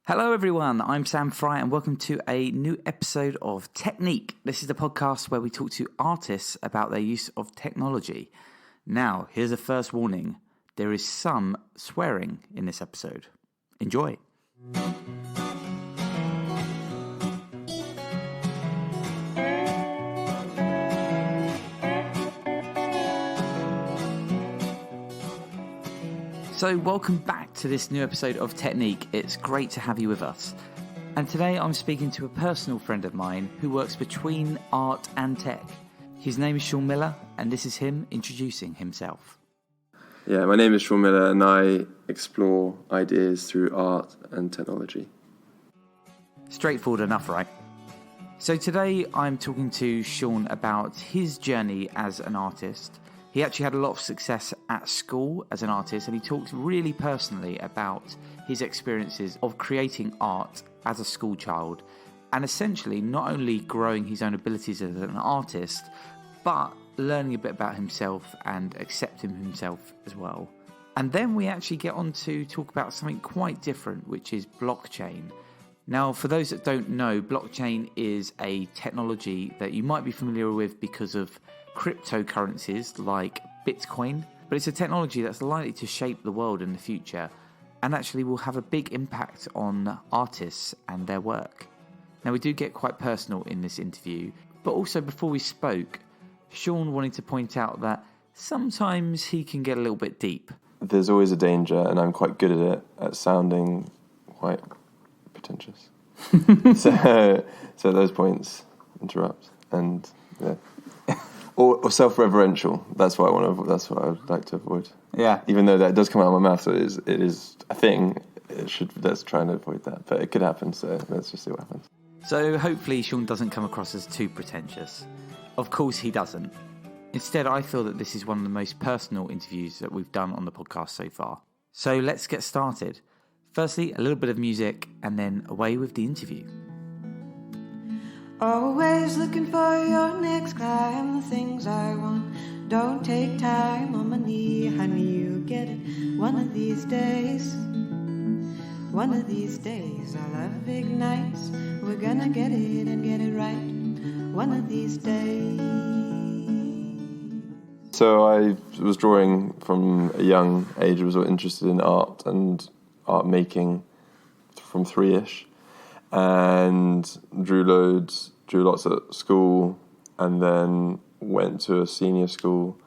Hello everyone, I'm Sam Fry and welcome to a new episode of Technique. This is the podcast where we talk to artists about their use of technology. Now, here's a first warning. There is some swearing in this episode. Enjoy. So welcome back to this new episode of Technique. It's great to have you with us. And today I'm speaking to a personal friend of mine who works between art and tech. His name is Shaun Miller, and this is him introducing himself. Yeah, my name is Shaun Miller, and I explore ideas through art and technology. Straightforward enough, right? So today I'm talking to Shaun about his journey as an artist. He actually had a lot of success at school as an artist, and he talked really personally about his experiences of creating art as a school child and essentially not only growing his own abilities as an artist, but learning a bit about himself and accepting himself as well. And then we actually get on to talk about something quite different, which is blockchain. Now, for those that don't know, blockchain is a technology that you might be familiar with because of cryptocurrencies like Bitcoin, but it's a technology that's likely to shape the world in the future and actually will have a big impact on artists and their work. Now, we do get quite personal in this interview, but also before we spoke, Shaun wanted to point out that sometimes he can get a little bit deep. There's always a danger, and I'm quite good at it, at sounding quite pretentious. so at those points, interrupt, and yeah. Or self-reverential. That's what I want to. That's what I would like to avoid. Yeah. Even though that does come out of my mouth, so it is a thing. Let's try and avoid that. But it could happen. So let's just see what happens. So hopefully Shaun doesn't come across as too pretentious. Of course he doesn't. Instead, I feel that this is one of the most personal interviews that we've done on the podcast so far. So let's get started. Firstly, a little bit of music, and then away with the interview. Always looking for your next climb, the things I want don't take time. On my knee, honey, you'll get it one of these days. One of these days, our love ignites. We're gonna get it and get it right. One of these days. So I was drawing from a young age. I was interested in art and art making from 3-ish. And drew lots at school, and then went to a senior school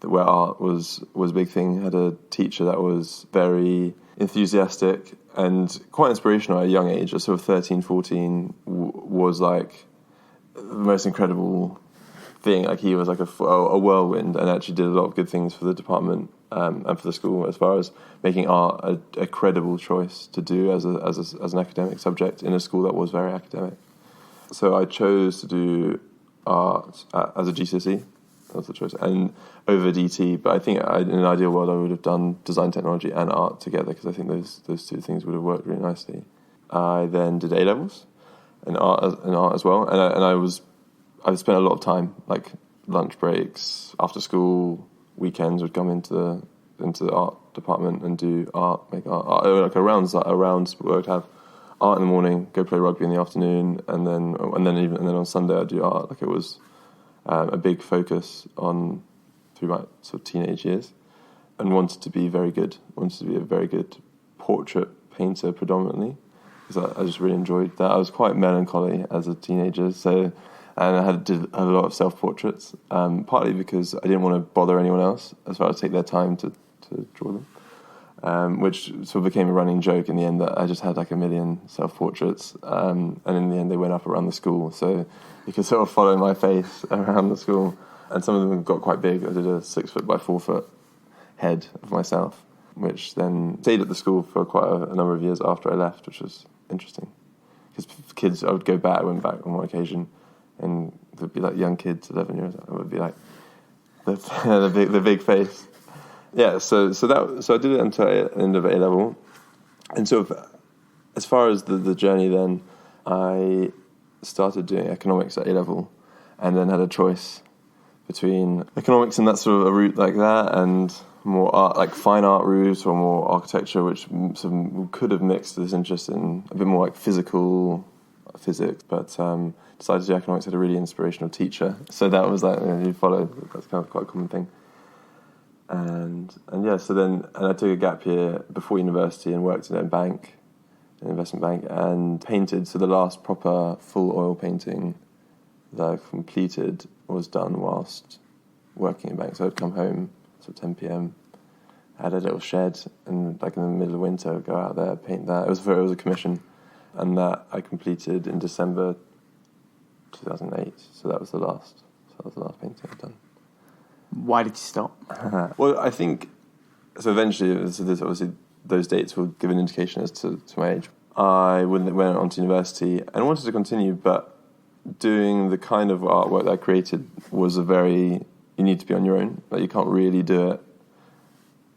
where art was a big thing. Had a teacher that was very enthusiastic and quite inspirational at a young age. Sort of 13, 14 was like the most incredible thing. Like he was like a whirlwind, and actually did a lot of good things for the department and for the school as far as making art a credible choice to do as an academic subject in a school that was very academic. So I chose to do art as a GCSE. That was the choice, and over DT. But I think in an ideal world I would have done design, technology, and art together, because I think those two things would have worked really nicely. I then did A levels in art as well, and I spent a lot of time, like lunch breaks, after school, weekends, would come into the art department and do art, make art like a round where I'd have art in the morning, go play rugby in the afternoon, and then on Sunday I'd do art. Like it was a big focus on through my sort of teenage years, and wanted to be very good. Wanted to be a very good portrait painter predominantly, because I just really enjoyed that. I was quite melancholy as a teenager, so. And I did a lot of self-portraits, partly because I didn't want to bother anyone else as far as take their time to draw them, which sort of became a running joke in the end, that I just had like a million self-portraits, and in the end they went up around the school, so you could sort of follow my face around the school, and some of them got quite big. I did a 6 foot by 4 foot head of myself, which then stayed at the school for quite a number of years after I left, which was interesting, because kids, I went back on one occasion, and there'd be like young kids, 11 years old, it would be like the big face. Yeah, so I did it until the end of A level, and sort of as far as the journey, then I started doing economics at A level, and then had a choice between economics and that sort of a route like that, and more art, like fine art route or more architecture, which could have mixed this interest in a bit more like physics, but decided to do economics. Had a really inspirational teacher, so that was like, you follow, that's kind of quite a common thing. And yeah, so then I took a gap year before university and worked in an investment bank, and painted. So the last proper full oil painting that I completed was done whilst working in bank. So I'd come home at 10 p.m. I had a little shed, and like in the middle of winter, I'd go out there, paint that. It was a commission, and that I completed in December 2008. So that was the last painting I've done. Why did you stop? Well, I think so. Eventually, obviously those dates will give an indication as to my age. I went on to university and wanted to continue, but doing the kind of artwork that I created was you need to be on your own. Like, you can't really do it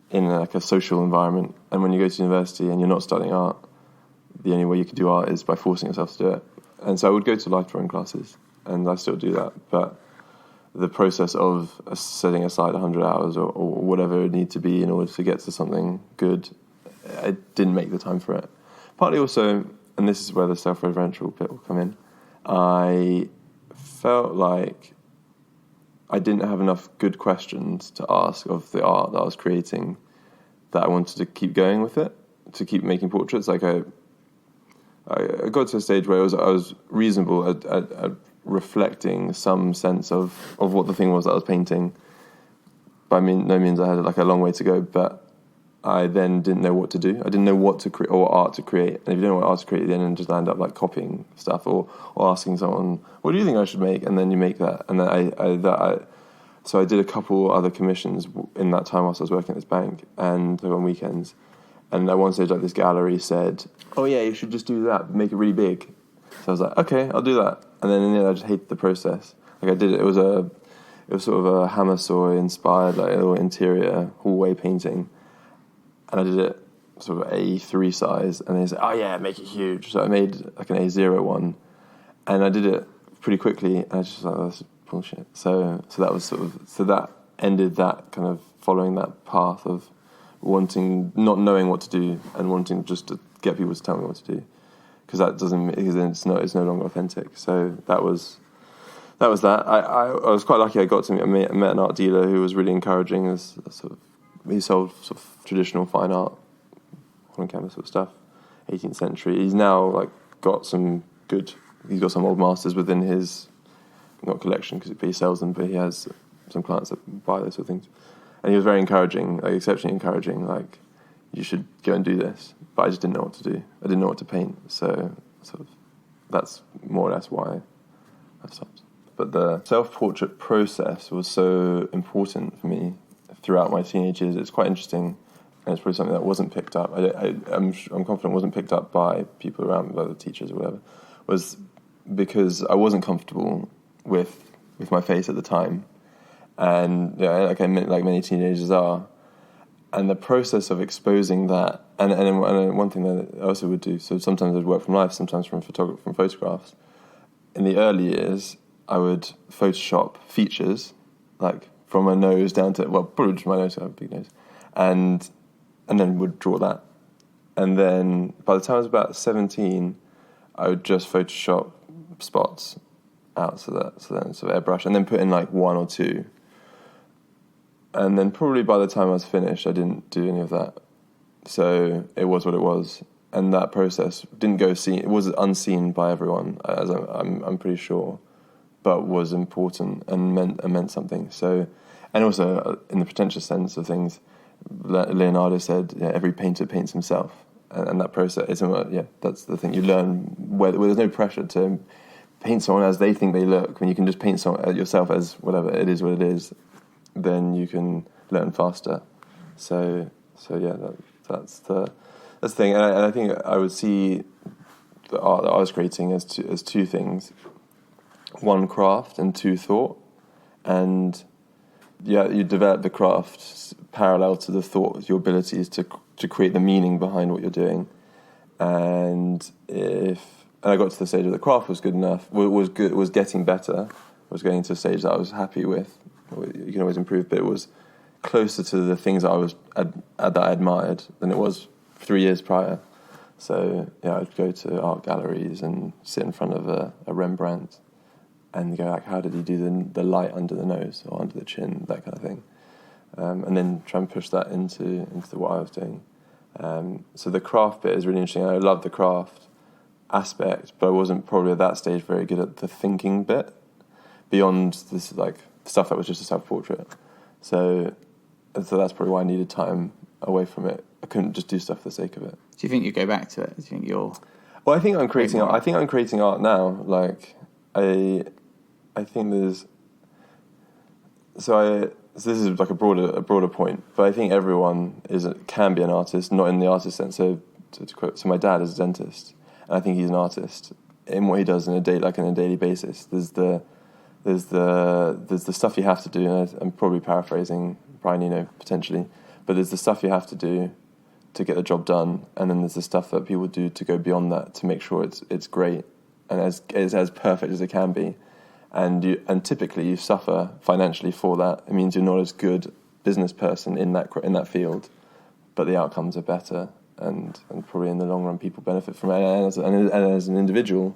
in like a social environment. And when you go to university and you're not studying art, the only way you can do art is by forcing yourself to do it. And so I would go to life drawing classes, and I still do that. But the process of setting aside 100 hours or whatever it need to be in order to get to something good, I didn't make the time for it. Partly also, and this is where the self-referential bit will come in, I felt like I didn't have enough good questions to ask of the art that I was creating, that I wanted to keep going with it, to keep making portraits. Like I got to a stage where I was reasonable at reflecting some sense of what the thing was that I was painting. By no means I had like a long way to go, but I then didn't know what to do. I didn't know what to create or what art to create. And if you don't know what art to create, then you just end up like copying stuff or asking someone, "What do you think I should make?" And then you make that. And then so I did a couple other commissions in that time whilst I was working at this bank, and on weekends. And at one stage, like, this gallery said, "Oh yeah, you should just do that, make it really big." So I was like, "Okay, I'll do that." And then in the end, I just hated the process. Like, I did it. It was sort of a Hammersoy inspired, like, little interior hallway painting, and I did it sort of A3 size. And they said, "Oh yeah, make it huge." So I made like an A0 one, and I did it pretty quickly. And I just was like, "Oh, that's bullshit." So that was that ended that kind of following that path of not knowing what to do and wanting just to get people to tell me what to do, because it's no longer authentic. So that was that. I was quite lucky. I got to meet an art dealer who was really encouraging. He sold sort of traditional fine art, on canvas sort of stuff, 18th century. He's now got some old masters within his, not collection because he sells them, but he has some clients that buy those sort of things. And he was very encouraging, exceptionally encouraging, you should go and do this. But I just didn't know what to do. I didn't know what to paint. So that's more or less why I stopped. But the self-portrait process was so important for me throughout my teenage years. It's quite interesting, and it's probably something that wasn't picked up. I'm confident wasn't picked up by people around me, by the teachers or whatever, was because I wasn't comfortable with my face at the time. And like many teenagers are, and the process of exposing that, and one thing that I also would do. So sometimes I'd work from life, sometimes from photographs. In the early years, I would Photoshop features, like from my nose down to probably just my nose. I have a big nose, and then would draw that. And then by the time I was about 17, I would just Photoshop spots out, so then sort of airbrush, and then put in one or two. And then probably by the time I was finished, I didn't do any of that. So it was what it was. And that process didn't go seen. It was unseen by everyone, as I'm pretty sure, but was important and meant something. So, and also in the pretentious sense of things, Leonardo said, every painter paints himself. And that process, that's the thing. You learn where there's no pressure to paint someone as they think they look. When you can just paint someone yourself as whatever it is, what it is, then you can learn faster. So that's the thing. And I think I would see the art that I was creating as two things: one, craft, and two, thought. And you develop the craft parallel to the thought, your abilities to create the meaning behind what you're doing. And I got to the stage where the craft was good enough, was getting better, was getting to a stage that I was happy with. You can always improve, but it was closer to the things that that I admired than it was 3 years prior. So yeah, I'd go to art galleries and sit in front of a Rembrandt and go like, how did he do the light under the nose or under the chin, that kind of thing, and then try and push that into what I was doing. So the craft bit is really interesting. I love the craft aspect, but I wasn't probably at that stage very good at the thinking bit beyond this like stuff that was just a self-portrait. So that's probably why I needed time away from it. I couldn't just do stuff for the sake of it. Do you think you go back to it? Do you think you're... Well, I think I'm creating art. I think I'm creating art now. Like, I think there's... So this is like a broader point, but I think everyone can be an artist, not in the artist sense. So my dad is a dentist, and I think he's an artist in what he does on a daily basis. There's the stuff you have to do, and I'm probably paraphrasing Brian Eno potentially, but there's the stuff you have to do to get the job done, and then there's the stuff that people do to go beyond that to make sure it's great and as perfect as it can be. And typically you suffer financially for that. It means you're not as good business person in that field, but the outcomes are better, and probably in the long run people benefit from it. And as an individual,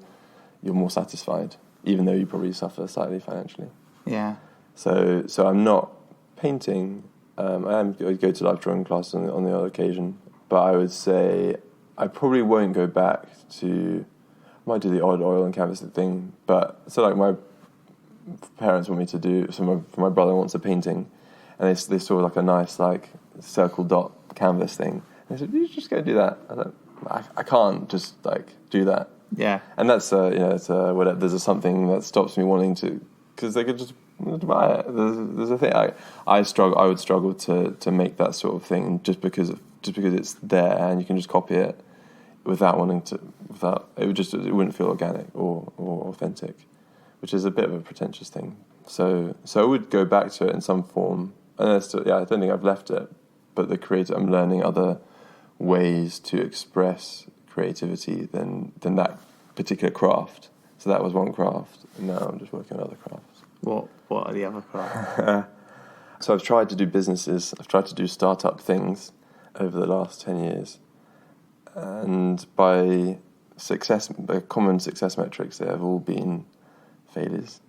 you're more satisfied, even though you probably suffer slightly financially. Yeah. So I'm not painting. I go to live drawing classes on the odd occasion, but I would say I probably won't go back to. I might do the odd oil and canvas thing, but so like my parents want me to do. So my brother wants a painting, and they saw like a nice like circle dot canvas thing. And they said, "You just go do that." I was like, I can't just like do that. Yeah. And that's whatever. There's something that stops me wanting to, because they could just buy it. There's a thing I would struggle to make that sort of thing just because it's there and you can just copy it without it wouldn't feel organic or authentic, which is a bit of a pretentious thing. So I would go back to it in some form, and I don't think I've left it, but I'm learning other ways to express creativity than that particular craft. So that was one craft, and now I'm just working on other crafts. What are the other crafts? So I've tried to do businesses. I've tried to do startup things over the last 10 years. And by common success metrics, they have all been failures.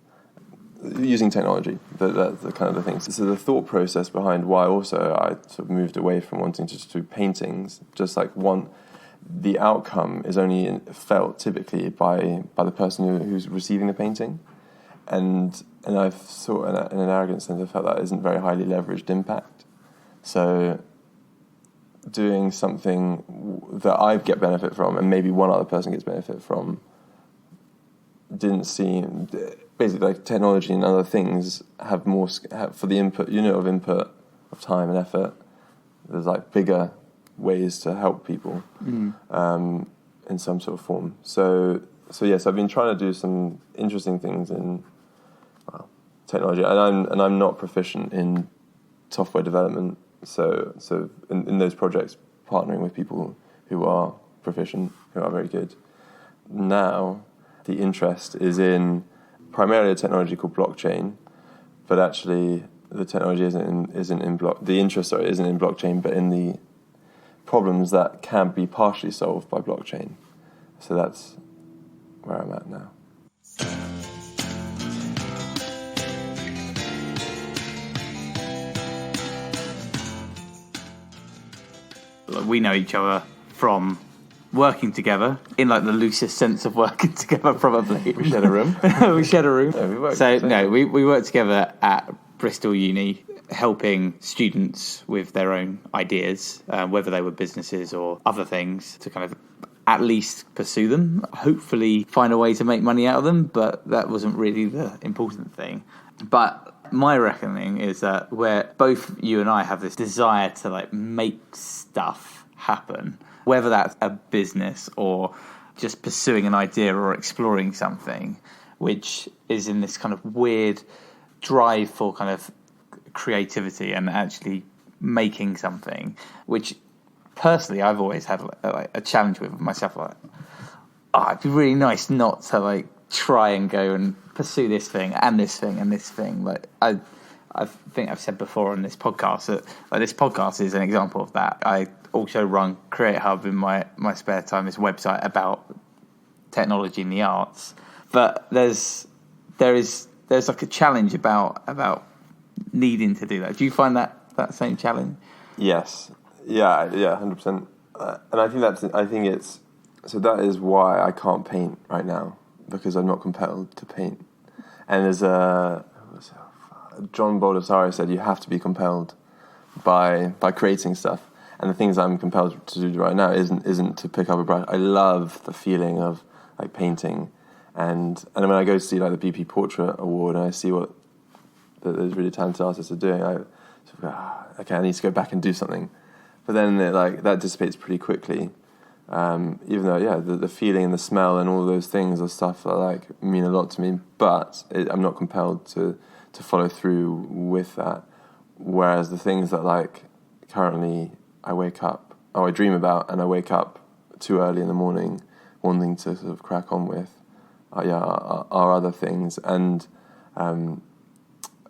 Using technology, that's the kind of the things. So the thought process behind why also I sort of moved away from wanting to just do paintings, just like the outcome is only felt typically by the person who's receiving the painting. And I've sort of, in an arrogant sense, I felt that isn't very highly leveraged impact. So doing something that I get benefit from and maybe one other person gets benefit from didn't seem... Basically, like technology and other things have more... For the unit of input of time and effort, there's like bigger ways to help people in some sort of form. So yes, I've been trying to do some interesting things in technology, and I'm not proficient in software development. So in those projects, partnering with people who are proficient, who are very good. Now, the interest is in primarily a technology called blockchain, but actually the technology isn't in blockchain, but in the problems that can be partially solved by blockchain. So that's where I'm at now. We know each other from working together, in like the loosest sense of working together, probably. We shared a room. We shared a room. Yeah, we worked we worked together at Bristol Uni, helping students with their own ideas, whether they were businesses or other things, to kind of at least pursue them, hopefully find a way to make money out of them, but that wasn't really the important thing. But my reckoning is that where both you and I have this desire to like make stuff happen, whether that's a business or just pursuing an idea or exploring something, which is in this kind of weird drive for kind of creativity and actually making something, which personally I've always had like a challenge with myself. Like, it'd be really nice not to like try and go and pursue this thing and this thing and this thing. Like I I think I've said before on this podcast that this podcast is an example of that. I also run Create Hub in my spare time, this website about technology and the arts. But there's like a challenge about needing to do that. Do you find that same challenge? Yes. Yeah, 100%. And I think it's so that is why I can't paint right now, because I'm not compelled to paint. And there's John Baldessari said you have to be compelled by creating stuff. And the things I'm compelled to do right now isn't to pick up a brush. I love the feeling of like painting, and when I go to see like the BP Portrait Award and I see what those really talented artists are doing, I sort of go, okay, I need to go back and do something. But then that dissipates pretty quickly. Even though, the feeling and the smell and all those things are stuff that like mean a lot to me, but I'm not compelled to follow through with that. Whereas the things that like currently I dream about and I wake up too early in the morning wanting to sort of crack on with are other things. And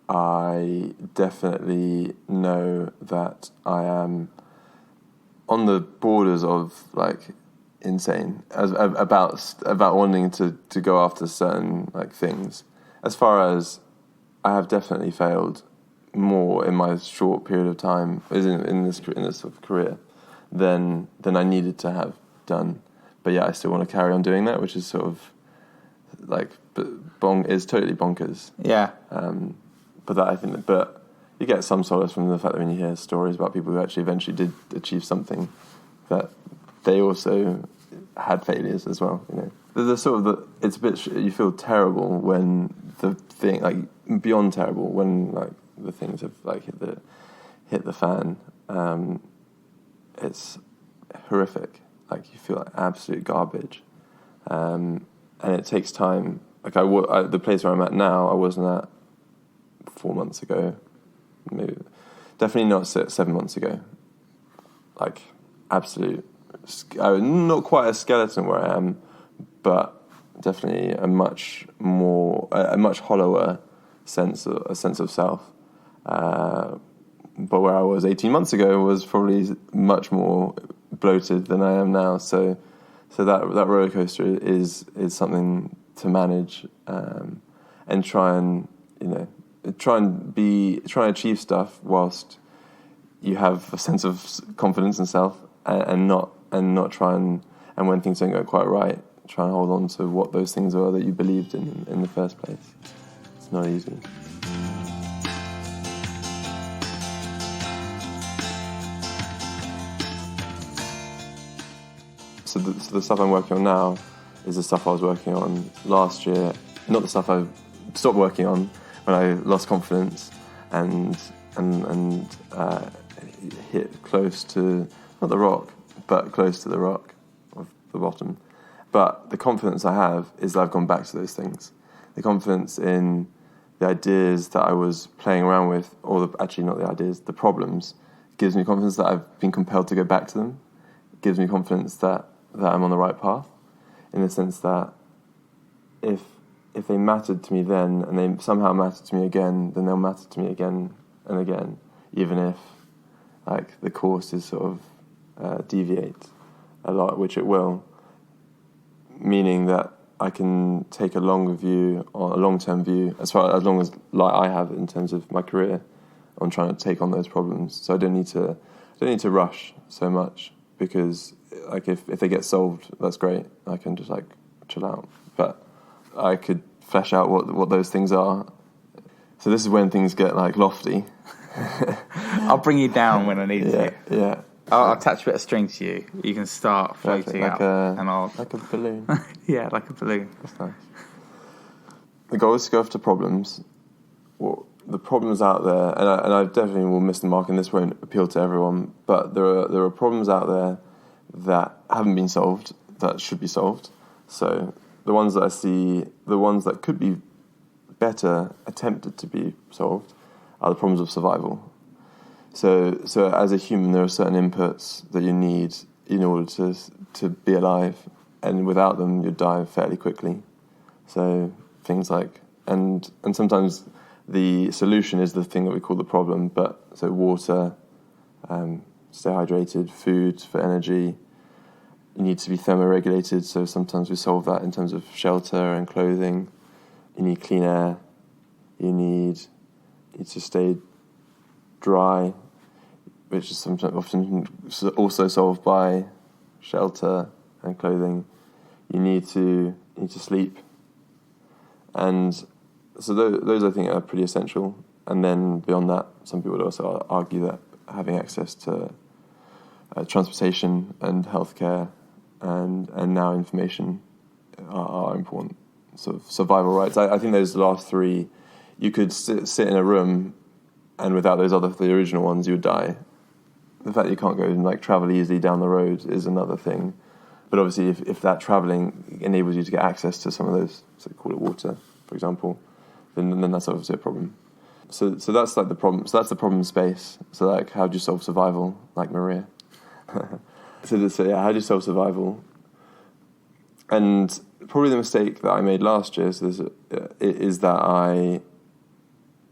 I definitely know that I am on the borders of like insane about wanting to go after certain like things. As far as I have definitely failed more in my short period of time in this sort of career than I needed to have done. But yeah, I still want to carry on doing that, which is sort of like is totally bonkers. Yeah. But you get some solace from the fact that when you hear stories about people who actually eventually did achieve something, that they also had failures as well. You know, there's sort of it's a bit. You feel terrible when the thing, like beyond terrible, when like the things have like hit the fan. It's horrific. Like you feel like absolute garbage, and it takes time. Like the place where I'm at now, I wasn't at 4 months ago. Maybe, definitely not 7 months ago. Like absolute, not quite a skeleton where I am, but definitely a much hollower sense of self. But where I was 18 months ago was probably much more bloated than I am now. So that roller coaster is something to manage, and try and achieve stuff whilst you have a sense of confidence in self, and not try and when things don't go quite right, try and hold on to what those things are that you believed in the first place. It's not easy. So the stuff I'm working on now is the stuff I was working on last year. Not the stuff I stopped working on when I lost confidence and hit close to, not the rock, but close to the rock of the bottom. But the confidence I have is that I've gone back to those things. The confidence in the ideas that I was playing around with, actually not the ideas, the problems, gives me confidence that I've been compelled to go back to them. It gives me confidence that I'm on the right path, in the sense that if they mattered to me then and they somehow matter to me again, then they'll matter to me again and again, even if like the course is sort of deviate a lot, which it will, meaning that I can take a longer view or a long-term view, as long as like I have in terms of my career, on trying to take on those problems. So I don't need to rush so much, because like if they get solved, that's great. I can just like chill out. But I could flesh out what those things are. So this is when things get like lofty. I'll bring you down when I need to. Yeah. I'll attach a bit of string to you. You can start floating like up, and I'll like a balloon. yeah, like a balloon. That's nice. The goal is to go after problems. Well, the problems out there, and I definitely will miss the mark, and this won't appeal to everyone, but there are problems out there that haven't been solved, that should be solved. So the ones that I see, the ones that could be better attempted to be solved, are the problems of survival. So as a human, there are certain inputs that you need in order to be alive, and without them, you'd die fairly quickly. So things like, and sometimes the solution is the thing that we call the problem. But so water, stay hydrated, food for energy. You need to be thermoregulated, so sometimes we solve that in terms of shelter and clothing. You need clean air. You need to stay dry, which is sometimes often also solved by shelter and clothing. You need to sleep, and so those I think are pretty essential. And then beyond that, some people would also argue that having access to transportation and healthcare and now information are important sort of survival rights. I think those last three, you could sit in a room, and without those the original ones, you would die. The fact that you can't go and travel easily down the road is another thing. But obviously, if that travelling enables you to get access to some of those, so call it water, for example, then that's obviously a problem. So that's the problem. So that's the problem space. So how do you solve survival, like Maria? So how do you solve survival? And probably the mistake that I made last year is that I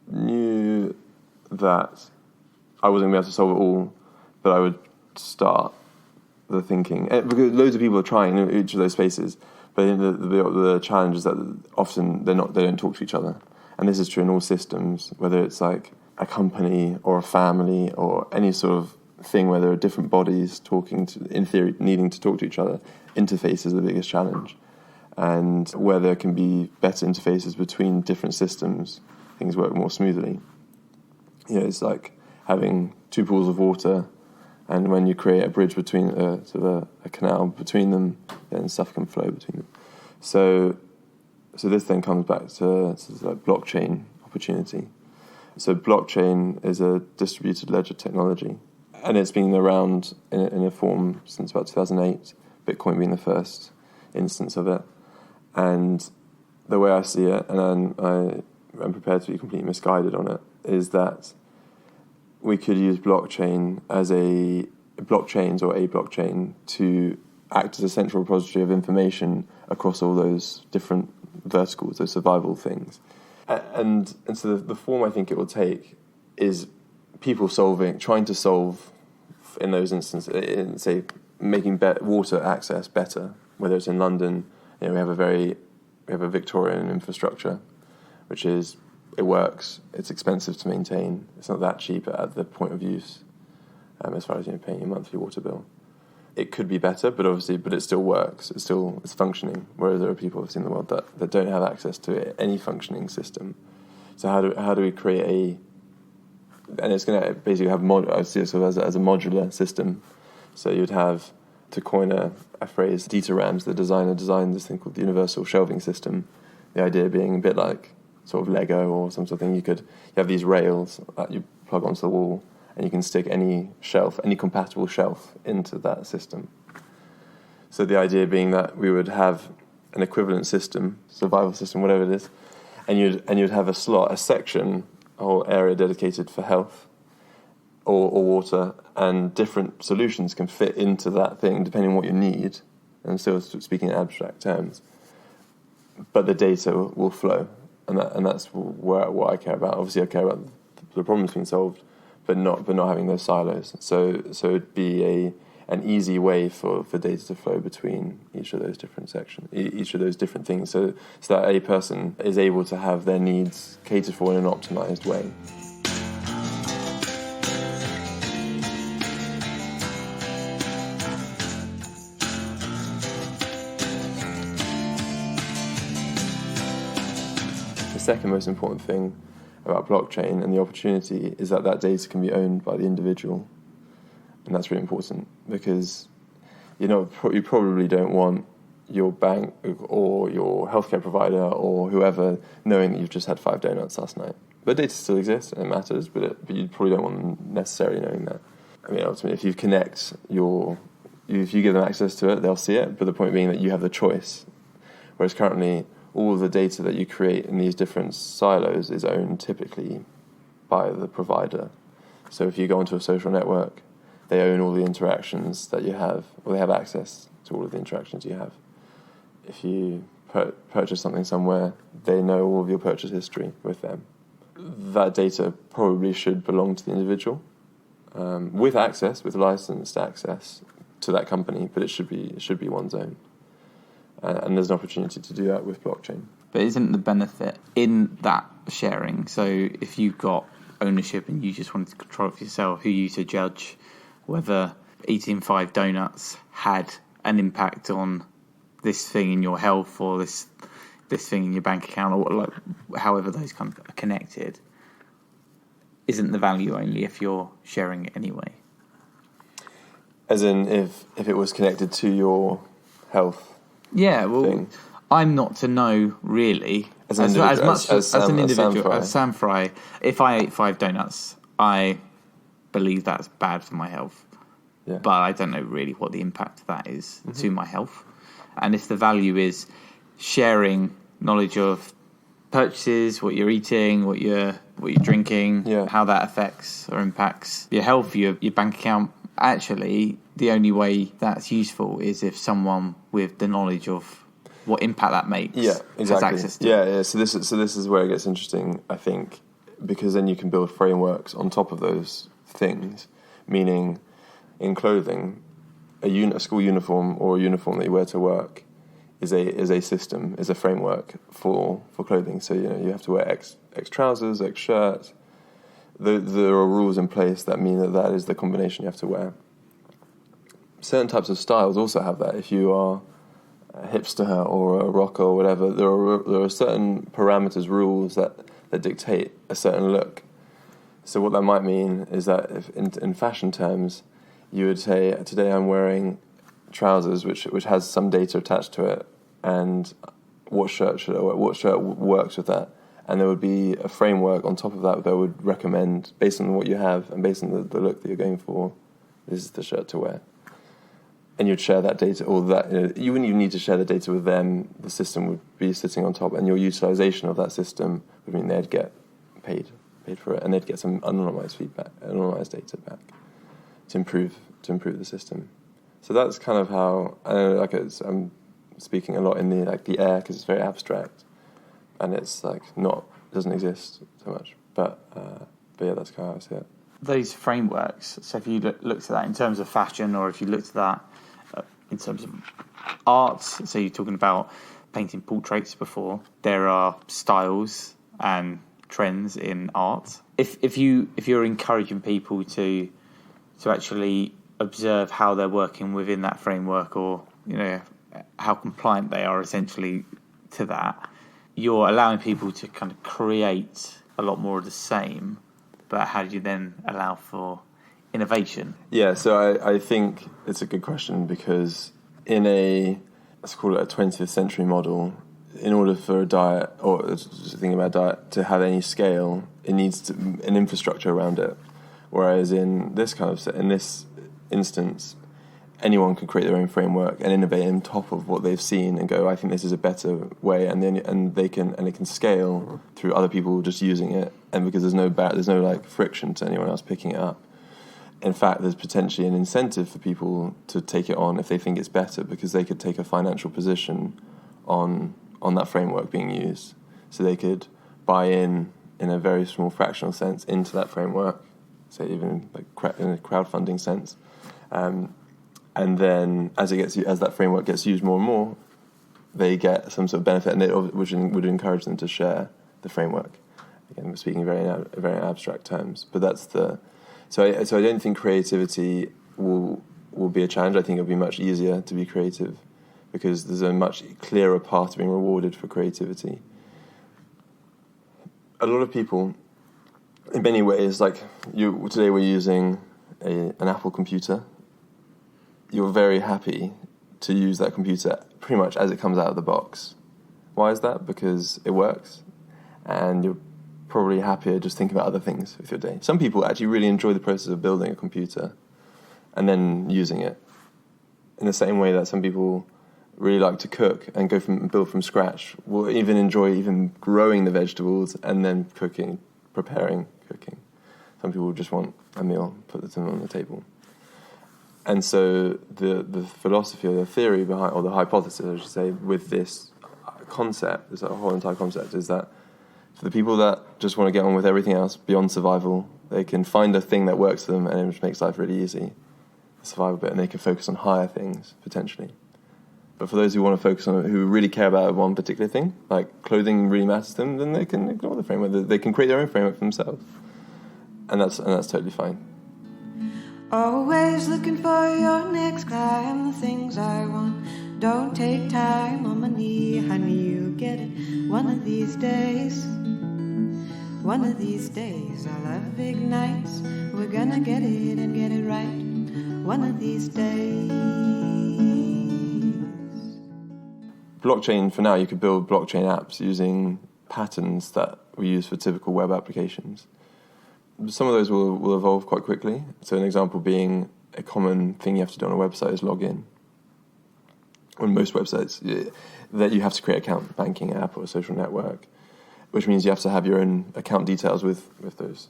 knew that I wasn't going to be able to solve it all, but I would start the thinking. Because loads of people are trying in each of those spaces, but the challenge is that often they don't talk to each other. And this is true in all systems, whether it's like a company or a family or any sort of thing where there are different bodies in theory, needing to talk to each other. Interface is the biggest challenge. And where there can be better interfaces between different systems, things work more smoothly. It's like having two pools of water, and when you create a bridge between a canal between them, then stuff can flow between them. So this then comes back to blockchain opportunity. So blockchain is a distributed ledger technology, and it's been around in a form since about 2008, Bitcoin being the first instance of it. And the way I see it, and I'm prepared to be completely misguided on it, is that we could use blockchains or a blockchain to act as a central repository of information across all those different verticals, those survival things. And so the form I think it will take is people trying to solve in those instances, say, making water access better, whether it's in London. We have a Victorian infrastructure, which is, it works, it's expensive to maintain, it's not that cheap at the point of use, as far as paying your monthly water bill. It could be better, but it still works, it's functioning, whereas there are people obviously in the world that don't have access to any functioning system. So how do we create and it's going to basically have I see it sort of as a modular system. So you'd have, to coin a phrase, Dieter Rams, the designer, designed this thing called the universal shelving system. The idea being a bit like sort of Lego or some sort of thing. You have these rails that you plug onto the wall, and you can stick any compatible shelf into that system. So the idea being that we would have an equivalent system, survival system, whatever it is, and you'd have a section, a whole area dedicated for health or water, and different solutions can fit into that thing depending on what you need, and still speaking in abstract terms. But the data will flow, and that's what I care about. Obviously, I care about the problems being solved, but not having those silos. So it'd be an easy way for data to flow between each of those different sections, each of those different things, so that a person is able to have their needs catered for in an optimized way. The second most important thing about blockchain and the opportunity is that data can be owned by the individual. And that's really important, because you probably don't want your bank or your healthcare provider or whoever knowing that you've just had 5 donuts last night. But data still exists and it matters, but you probably don't want them necessarily knowing that. I mean, ultimately, if you give them access to it, they'll see it, but the point being that you have the choice. Whereas currently, all of the data that you create in these different silos is owned typically by the provider. So if you go onto a social network, they own all the interactions that you have, or they have access to all of the interactions you have. If you purchase something somewhere, they know all of your purchase history with them. that data probably should belong to the individual, with licensed access to that company, but it should be one's own. And there's an opportunity to do that with blockchain. But isn't the benefit in that sharing? So if you've got ownership and you just wanted to control it for yourself, who are you to judge whether eating 5 donuts had an impact on this thing in your health or this thing in your bank account, or like however those kind of are connected? Isn't the value only if you're sharing it anyway? As in, if it was connected to your health. Yeah, well, thing. I'm not to know really as an individual, as Sam Fry. If I ate 5 donuts, I believe that's bad for my health. Yeah. But I don't know really what the impact of that is to my health. And if the value is sharing knowledge of purchases, what you're eating, what you're drinking, how that affects or impacts your health, your bank account, actually the only way that's useful is if someone with the knowledge of what impact that makes has access to it. So this is where it gets interesting, I think, because then you can build frameworks on top of those things. Meaning, in clothing, a school uniform or a uniform that you wear to work is a system, is a framework for clothing. So you have to wear X trousers, X shirts. There are rules in place that mean that is the combination you have to wear. Certain types of styles also have that. If you are a hipster or a rocker or whatever, there are certain parameters, rules that dictate a certain look. So what that might mean is that if in fashion terms, you would say, today I'm wearing trousers which has some data attached to it, and what shirt should I wear? What shirt works with that? And there would be a framework on top of that would recommend, based on what you have and based on the look that you're going for, this is the shirt to wear. And you'd share that data, or that you wouldn't even need to share the data with them. The system would be sitting on top, and your utilization of that system would mean they'd get paid for it, and they'd get some anonymized feedback, anonymized data back to improve the system. So that's kind of how I'm speaking a lot in the air because it's very abstract, and it's doesn't exist so much. But yeah, that's kind of how I see it. Those frameworks. So if you looked at that in terms of fashion, or if you looked at that in terms of art, so you're talking about painting portraits before, there are styles and trends in art. If you're encouraging people to actually observe how they're working within that framework, or how compliant they are essentially to that, you're allowing people to kind of create a lot more of the same. But how do you then allow for innovation? Yeah, so I think it's a good question, because let's call it a 20th century model, in order for a diet, or just thinking about diet, to have any scale, it needs an infrastructure around it. Whereas in this instance, anyone can create their own framework and innovate on top of what they've seen and go, I think this is a better way, and it can scale through other people just using it, and because there's no friction to anyone else picking it up. In fact, there's potentially an incentive for people to take it on if they think it's better, because they could take a financial position on that framework being used. So they could buy in a very small fractional sense into that framework, say even in a crowdfunding sense. And then as that framework gets used more and more, they get some sort of benefit, and which would encourage them to share the framework. Again, we're speaking in very abstract terms, but that's so I don't think creativity will be a challenge. I think it'll be much easier to be creative, because there's a much clearer path to being rewarded for creativity. A lot of people, in many ways, today we're using an Apple computer. You're very happy to use that computer pretty much as it comes out of the box. Why is that? Because it works, and you're probably happier just thinking about other things with your day. Some people actually really enjoy the process of building a computer and then using it, in the same way that some people really like to cook and build from scratch, will even enjoy growing the vegetables and then preparing cooking. Some people just want a meal, put them on the table. And so the philosophy or the theory behind, or the hypothesis, I should say, with this concept, this whole entire concept, is that For the people that just want to get on with everything else beyond survival, they can find a thing that works for them and it makes life really easy, the survival bit, and they can focus on higher things, potentially. But for those who want to focus on, who really care about one particular thing, like clothing really matters to them, then they can ignore the framework. They can create their own framework for themselves. And that's totally fine. Always looking for your next climb, the things I want. Don't take time on my knee, honey, you get it. One of these days, our love ignites. We're gonna get it and get it right. One of these days. Blockchain, for now, you could build blockchain apps using patterns that we use for typical web applications. Some of those will evolve quite quickly. So an example being a common thing you have to do on a website is log in. On most websites, that you have to create an account, banking app or a social network, which means you have to have your own account details with those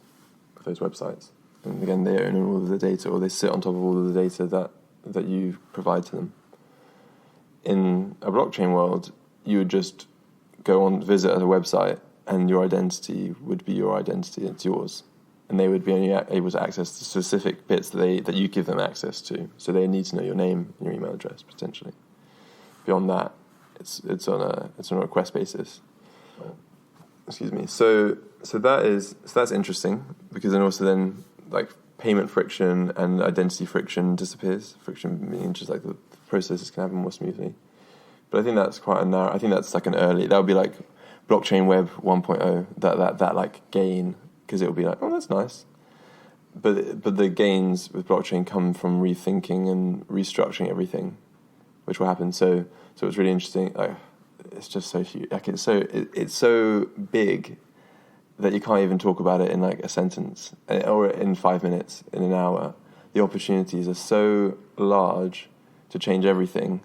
websites. And again, they own all of the data, or they sit on top of all of the data that you provide to them. In a blockchain world, you would just go on, visit a website, and your identity would be your identity. It's yours. And they would be only able to access the specific bits that you give them access to. So they need to know your name and your email address, potentially. Beyond that, it's on a request basis. Excuse me. So that's interesting, because then like payment friction and identity friction disappears. Friction meaning just like the processes can happen more smoothly. But I think that's quite a narrow. I think that's like that would be like blockchain web 1.0. That like gain, because it will be like, oh, that's nice. But the gains with blockchain come from rethinking and restructuring everything, which will happen. So it's really interesting. Like, it's just so huge. Like it's so big that you can't even talk about it in like a sentence or in 5 minutes, in an hour. The opportunities are so large to change everything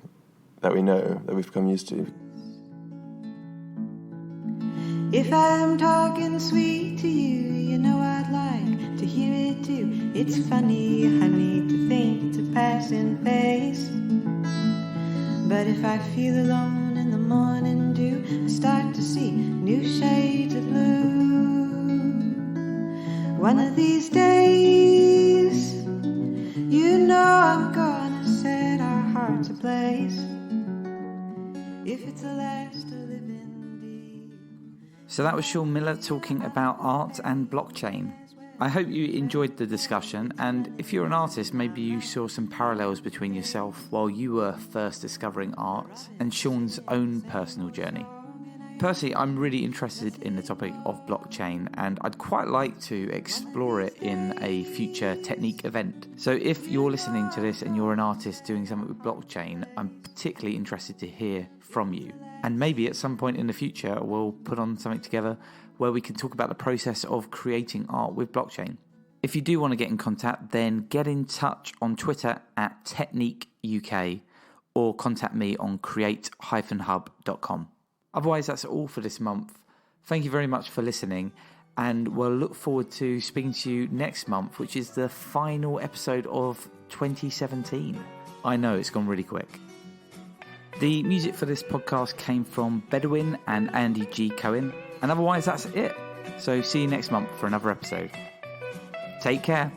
that we know, that we've become used to. If I'm talking sweet to you, you know I'd like to hear it too. It's funny, honey, to think it's a passing phase. But if I feel alone in the morning dew, I start to see new shades of blue. One of these days, you know I'm gonna set our hearts ablaze. If it's the last to live indeed. So that was Shaun Miller talking about art and blockchain. I hope you enjoyed the discussion, and if you're an artist, maybe you saw some parallels between yourself while you were first discovering art and Shaun's own personal journey. Personally, I'm really interested in the topic of blockchain, and I'd quite like to explore it in a future Technique event. So if you're listening to this and you're an artist doing something with blockchain, I'm particularly interested to hear from you. And maybe at some point in the future, we'll put on something together where we can talk about the process of creating art with blockchain. If you do want to get in contact, then get in touch on Twitter at Technique UK or contact me on create-hub.com. Otherwise, that's all for this month. Thank you very much for listening, and we'll look forward to speaking to you next month, which is the final episode of 2017. I know, it's gone really quick. The music for this podcast came from Bedouin and Andy G. Cohen, and otherwise that's it. So see you next month for another episode. Take care.